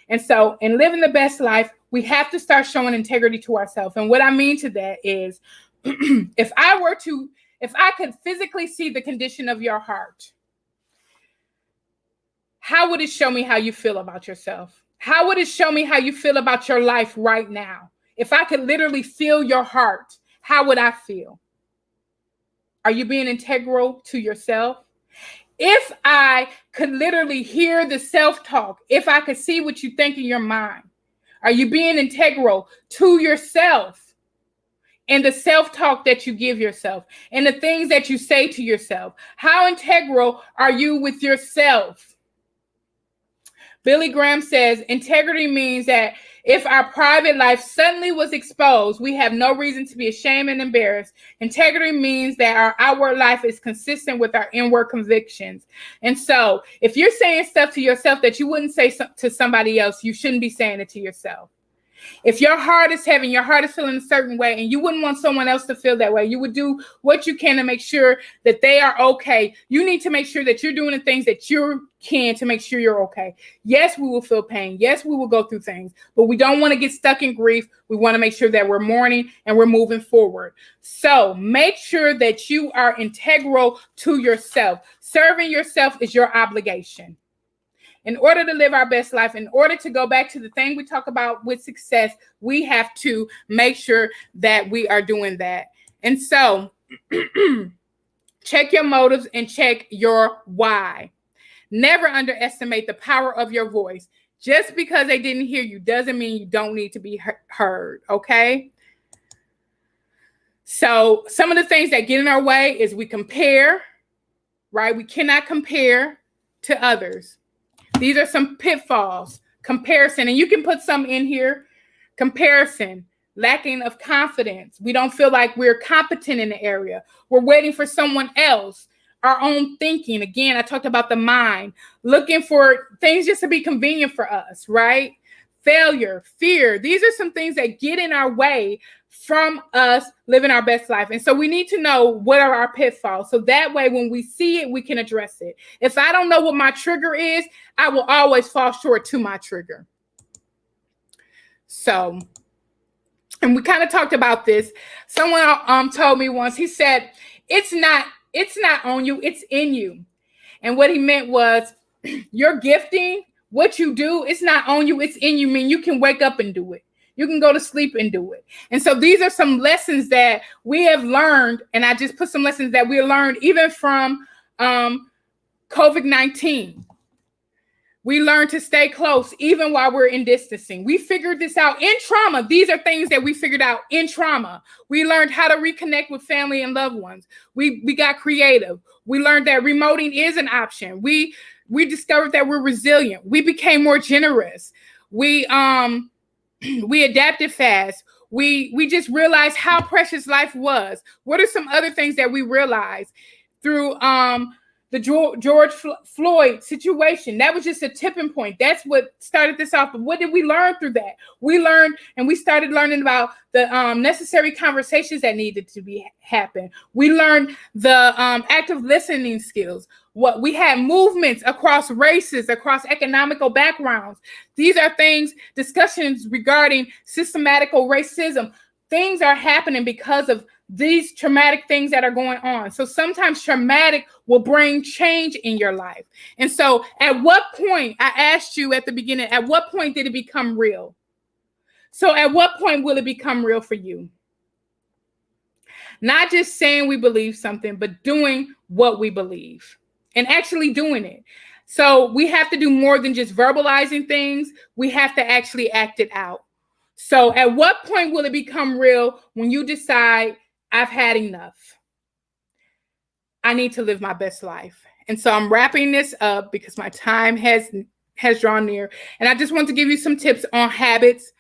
And so in living the best life, we have to start showing integrity to ourselves. And what I mean to that is, if I could physically see the condition of your heart, how would it show me how you feel about yourself? How would it show me how you feel about your life right now? If I could literally feel your heart, how would I feel? Are you being integral to yourself? If I could literally hear the self-talk, if I could see what you think in your mind, are you being integral to yourself and the self-talk that you give yourself and the things that you say to yourself? How integral are you with yourself? Billy Graham says, integrity means that if our private life suddenly was exposed, we have no reason to be ashamed and embarrassed. Integrity means that our outward life is consistent with our inward convictions. And so if you're saying stuff to yourself that you wouldn't say to somebody else, you shouldn't be saying it to yourself. If your heart is heavy, your heart is feeling a certain way, and you wouldn't want someone else to feel that way, you would do what you can to make sure that they are okay. You need to make sure that you're doing the things that you can to make sure you're okay. Yes, we will feel pain. Yes, we will go through things, but we don't want to get stuck in grief. We want to make sure that we're mourning and we're moving forward. So make sure that you are integral to yourself. Serving yourself is your obligation. In order to live our best life, in order to go back to the thing we talk about with success, we have to make sure that we are doing that. And so check your motives and check your why. Never underestimate the power of your voice. Just because they didn't hear you doesn't mean you don't need to be heard, okay? So some of the things that get in our way is we compare, right? We cannot compare to others. These are some pitfalls. Comparison, and you can put some in here. Comparison, lacking of confidence. We don't feel like we're competent in the area. We're waiting for someone else. Our own thinking. Again, I talked about the mind. Looking for things just to be convenient for us, right? Failure, fear. These are some things that get in our way from us living our best life. And so we need to know what are our pitfalls. So that way, when we see it, we can address it. If I don't know what my trigger is, I will always fall short to my trigger. So, and we kind of talked about this. Someone told me once, he said, it's not on you, it's in you. And what he meant was your gifting, what you do, it's not on you, it's in you. I mean, you can wake up and do it. You can go to sleep and do it. And so these are some lessons that we have learned. And I just put some lessons that we learned even from COVID-19. We learned to stay close even while we're in distancing. We figured this out in trauma. These are things that we figured out in trauma. We learned how to reconnect with family and loved ones. We got creative. We learned that remoting is an option. We discovered that we're resilient. We became more generous. We adapted fast. We just realized how precious life was. What are some other things that we realized through the George Floyd situation. That was just a tipping point. That's what started this off. But what did we learn through that? We learned, and we started learning about the necessary conversations that needed to be happen. We learned the active listening skills. What we had movements across races, across economical backgrounds. These are things, discussions regarding systematical racism. Things are happening because of these traumatic things that are going on. So sometimes traumatic will bring change in your life. And so at what point, I asked you at the beginning, at what point did it become real? So at what point will it become real for you? Not just saying we believe something, but doing what we believe and actually doing it. So we have to do more than just verbalizing things. We have to actually act it out. So at what point will it become real? When you decide, I've had enough. I need to live my best life. And so I'm wrapping this up because my time has drawn near. And I just want to give you some tips on habits.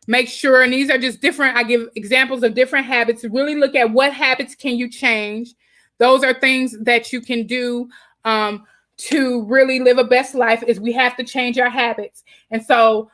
Make sure, and these are just different, I give examples of different habits. Really look at what habits can you change. Those are things that you can do to really live a best life. Is we have to change our habits. And so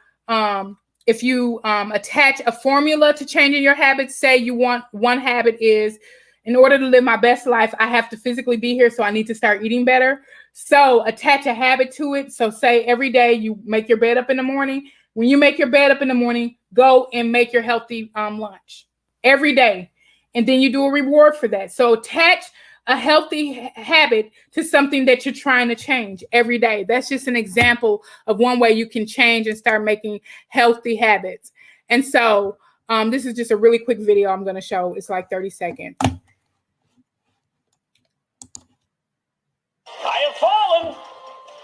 if you attach a formula to changing your habits, say you want one habit is, in order to live my best life, I have to physically be here, so I need to start eating better. So attach a habit to it. So say every day you make your bed up in the morning. When you make your bed up in the morning, go and make your healthy lunch every day. And then you do a reward for that. So attach a healthy habit to something that you're trying to change every day. That's just an example of one way you can change and start making healthy habits. And so this is just a really quick video I'm going to show. It's like 30 seconds. I have fallen, and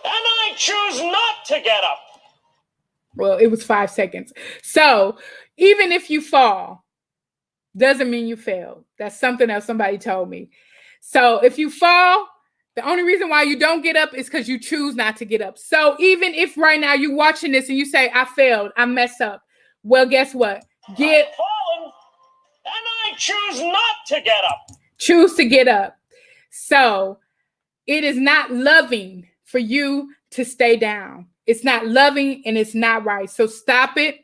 I choose not to get up. Well, it was 5 seconds. So even if you fall, doesn't mean you failed. That's something else somebody told me. So if you fall, the only reason why you don't get up is because you choose not to get up. So even if right now you're watching this and you say, I failed, I messed up. Well, guess what? I have fallen, and I choose not to get up. Choose to get up. So it is not loving for you to stay down. It's not loving and it's not right. So stop it.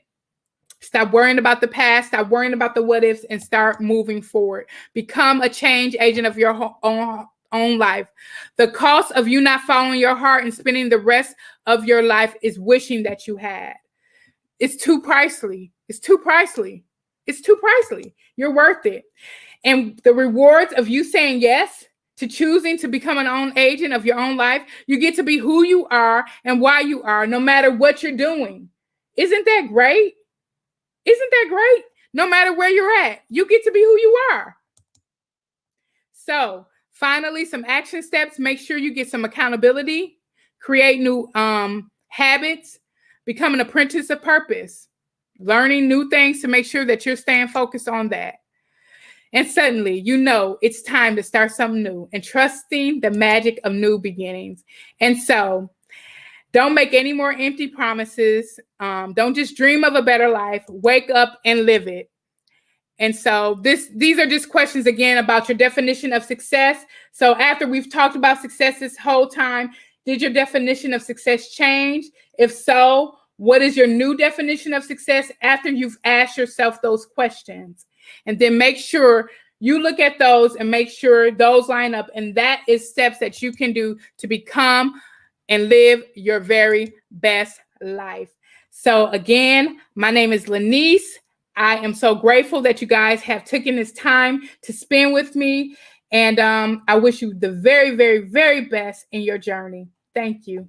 Stop worrying about the past. Stop worrying about the what ifs and start moving forward. Become a change agent of your own life. The cost of you not following your heart and spending the rest of your life is wishing that you had. It's too pricey. It's too pricey. It's too pricey. You're worth it. And the rewards of you saying yes to choosing to become an own agent of your own life, you get to be who you are and why you are, no matter what you're doing. Isn't that great? Isn't that great? No matter where you're at, you get to be who you are. So finally, some action steps. Make sure you get some accountability, create new habits, become an apprentice of purpose, learning new things to make sure that you're staying focused on that. And suddenly, you know, it's time to start something new and trusting the magic of new beginnings. And so don't make any more empty promises. Don't just dream of a better life. Wake up and live it. And so these are just questions, again, about your definition of success. So after we've talked about success this whole time, did your definition of success change? If so, what is your new definition of success after you've asked yourself those questions? And then make sure you look at those and make sure those line up. And that is steps that you can do to become and live your very best life. So again, my name is Laneice. I am so grateful that you guys have taken this time to spend with me. And I wish you the very, very, very best in your journey. Thank you.